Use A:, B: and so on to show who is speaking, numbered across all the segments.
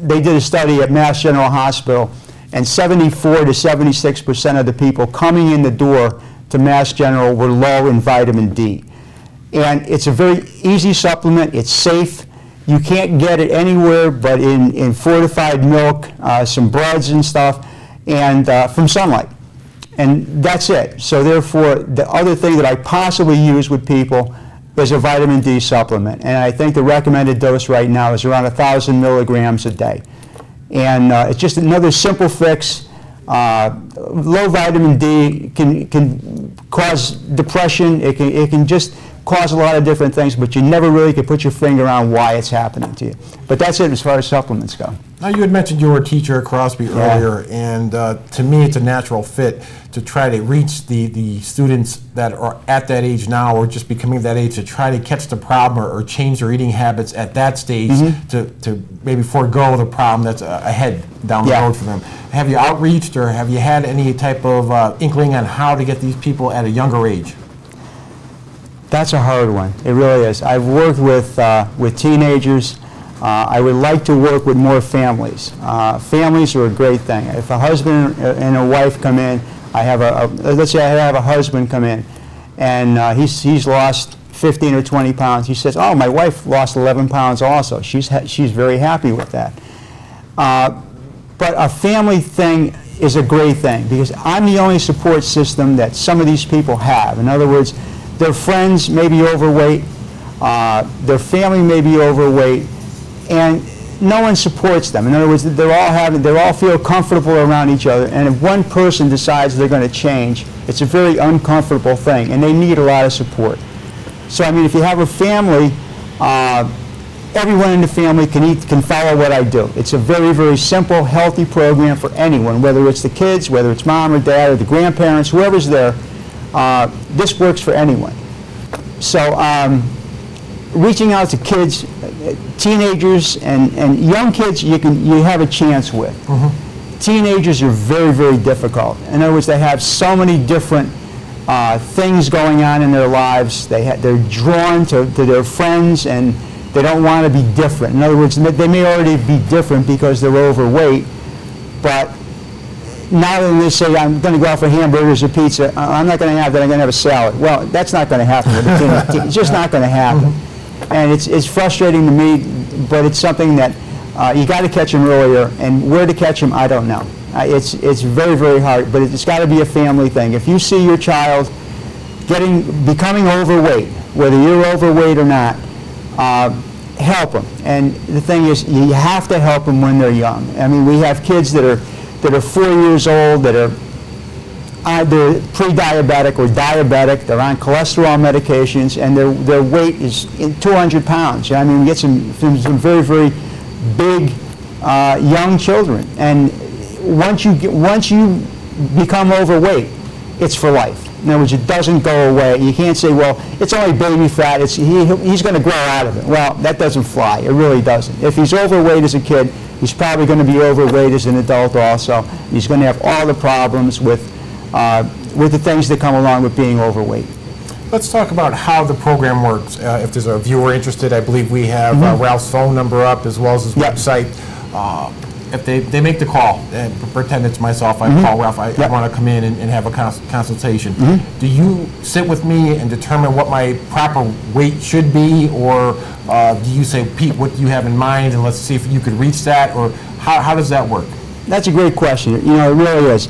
A: they did a study at Mass General Hospital, and 74 to 76% of the people coming in the door to Mass General were low in vitamin D. And it's a very easy supplement. It's safe. You can't get it anywhere but in fortified milk, some breads and stuff, and from sunlight. And that's it. So therefore, the other thing that I possibly use with people is a vitamin D supplement. And I think the recommended dose right now is around 1,000 milligrams a day. And it's just another simple fix. Low vitamin D can cause depression. It can just cause a lot of different things, but you never really can put your finger on why it's happening to you. But that's it as far as supplements go.
B: Now, you had mentioned you were a teacher at Crosby earlier, and to me it's a natural fit to try to reach the students that are at that age now or just becoming that age, to try to catch the problem or change their eating habits at that stage, to maybe forego the problem that's ahead down the road for them. Have you outreached, or have you had any type of inkling on how to get these people at a younger age?
A: That's a hard one. It really is. I've worked with teenagers. I would like to work with more families. Families are a great thing. If a husband and a wife come in, let's say I have a husband come in, and he's lost 15 or 20 pounds. He says, "Oh, my wife lost 11 pounds also." She's very happy with that. But a family thing is a great thing, because I'm the only support system that some of these people have. In other words, their friends may be overweight, their family may be overweight, and no one supports them. In other words, they all feel comfortable around each other, and if one person decides they're going to change, it's a very uncomfortable thing, and they need a lot of support. So I mean, if you have a family, everyone in the family can follow what I do. It's a very, very simple, healthy program for anyone, whether it's the kids, whether it's mom or dad or the grandparents, whoever's there. This works for anyone. So reaching out to kids, teenagers, and young kids, you have a chance with. Teenagers are very, very difficult. In other words, they have so many different things going on in their lives. They're drawn to their friends, and they don't want to be different. In other words, they may already be different because they're overweight, but now that they say, "I'm going to go out for hamburgers or pizza," I'm not going to have that, I'm going to have a salad. Well, that's not going to happen with a teenager. It's just not going to happen. And it's frustrating to me, but it's something that you got to catch them earlier, and where to catch them, I don't know. It's very, very hard, but it's got to be a family thing. If you see your child becoming overweight, whether you're overweight or not, help them. And the thing is, you have to help them when they're young. I mean, we have kids that are 4 years old, that are either pre-diabetic or diabetic. They're on cholesterol medications, and their weight is 200 pounds. I mean, we get some very, very big young children. And once you become overweight, it's for life. In other words, it doesn't go away. You can't say, "Well, it's only baby fat. He's going to grow out of it." Well, that doesn't fly. It really doesn't. If he's overweight as a kid, he's probably going to be overweight as an adult also. He's going to have all the problems with the things that come along with being overweight.
B: Let's talk about how the program works. If there's a viewer interested, I believe we have Ralph's phone number up as well as his website. If they make the call, and pretend it's myself, I call Ralph, I want to come in and have a consultation. Do you sit with me and determine what my proper weight should be, or do you say, "Pete, what do you have in mind, and let's see if you could reach that," or how does that work?
A: That's a great question. You know, it really is.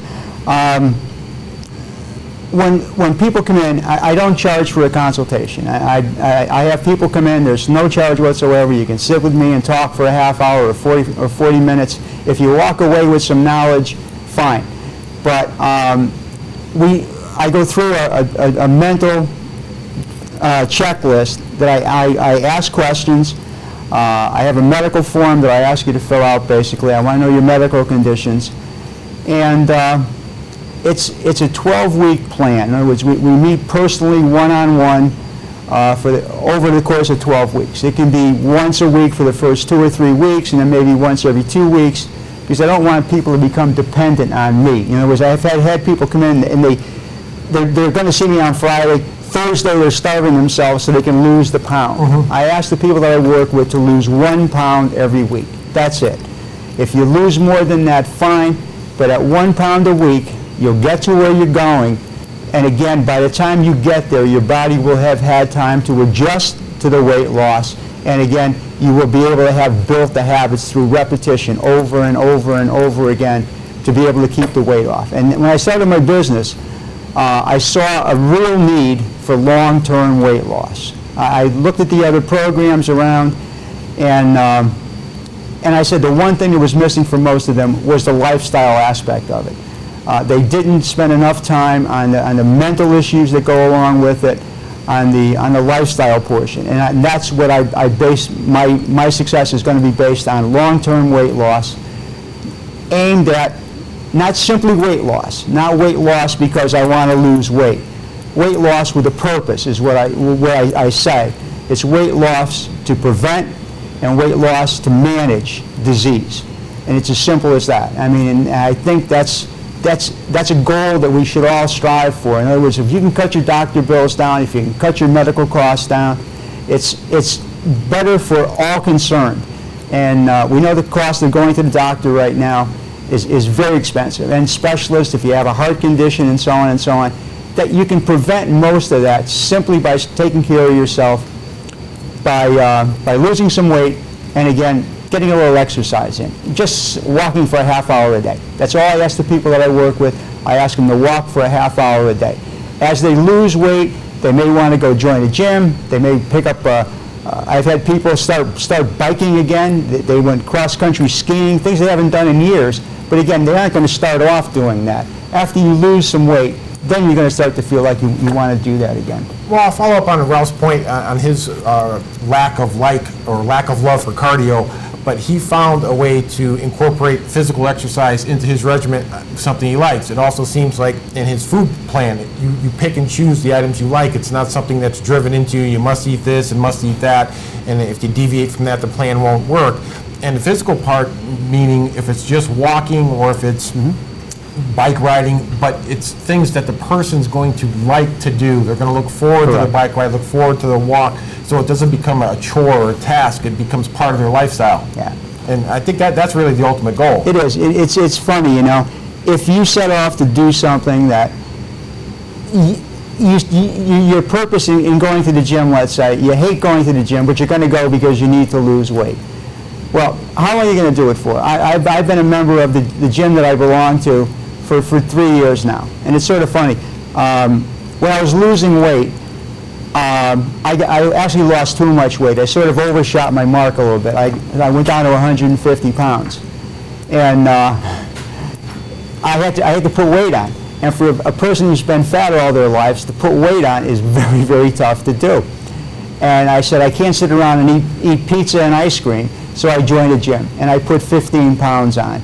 A: When people come in, I don't charge for a consultation. I have people come in, there's no charge whatsoever. You can sit with me and talk for a half hour or 40 minutes. If you walk away with some knowledge, fine. But I go through a mental checklist that I ask questions. I have a medical form that I ask you to fill out, basically. I want to know your medical conditions. And it's a 12-week plan. In other words, we meet personally one-on-one over the course of 12 weeks. It can be once a week for the first 2 or 3 weeks, and then maybe once every 2 weeks, because I don't want people to become dependent on me. In other words, I've had people come in, and they're going to see me on Friday. Thursday, they're starving themselves so they can lose the pound. I ask the people that I work with to lose 1 pound every week. That's it. If you lose more than that, fine, but at 1 pound a week, you'll get to where you're going. And again, by the time you get there, your body will have had time to adjust to the weight loss. And again, you will be able to have built the habits through repetition over and over and over again to be able to keep the weight off. And when I started my business, I saw a real need for long-term weight loss. I looked at the other programs around, and I said the one thing that was missing for most of them was the lifestyle aspect of it. They didn't spend enough time on the mental issues that go along with it, on the lifestyle portion, and that's what I base my success is going to be based on: long-term weight loss, aimed at not simply weight loss, not weight loss because I want to lose weight. Weight loss with a purpose is what I say. It's weight loss to prevent and weight loss to manage disease, and it's as simple as that. I mean, and I think that's a goal that we should all strive for. In other words, if you can cut your doctor bills down, if you can cut your medical costs down, it's better for all concerned. And we know the cost of going to the doctor right now is very expensive. And specialists, if you have a heart condition and so on, that you can prevent most of that simply by taking care of yourself, by losing some weight, and again, getting a little exercise in. Just walking for a half hour a day. That's all I ask the people that I work with. I ask them to walk for a half hour a day. As they lose weight, they may want to go join a gym. They may pick up I've had people start biking again. They went cross-country skiing, things they haven't done in years. But again, they aren't going to start off doing that. After you lose some weight, then you're going to start to feel like you want to do that again.
B: Well, I'll follow up on Ralph's point on his lack of love for cardio, but he found a way to incorporate physical exercise into his regimen, something he likes. It also seems like in his food plan, you pick and choose the items you like. It's not something that's driven into you must eat this and must eat that, and if you deviate from that, the plan won't work. And the physical part, meaning if it's just walking or if it's bike riding, but it's things that the person's going to like to do. They're going to look forward to the bike ride, look forward to the walk, so it doesn't become a chore or a task. It becomes part of their lifestyle.
A: Yeah. And
B: I think that's really the ultimate goal.
A: It is. It's funny, you know, if you set off to do something that your purpose in going to the gym, let's say, you hate going to the gym, but you're going to go because you need to lose weight. Well, how long are you going to do it for? I've been a member of the gym that I belong to for 3 years now, and it's sort of funny. When I was losing weight, I actually lost too much weight. I sort of overshot my mark a little bit. I went down to 150 pounds, and I had to put weight on. And for a person who's been fat all their lives, to put weight on is very, very tough to do. And I said, I can't sit around and eat pizza and ice cream, so I joined a gym, and I put 15 pounds on.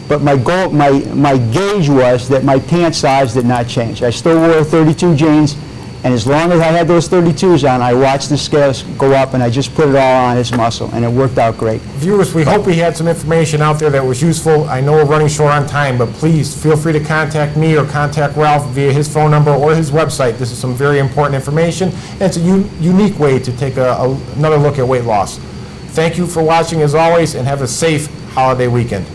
A: But my goal, my gauge was that my pant size did not change. I still wore 32 jeans, and as long as I had those 32s on, I watched the scales go up, and I just put it all on as muscle, and it worked out great.
B: Viewers, we hope we had some information out there that was useful. I know we're running short on time, but please feel free to contact me or contact Ralph via his phone number or his website. This is some very important information, and it's a unique way to take another look at weight loss. Thank you for watching as always, and have a safe holiday weekend.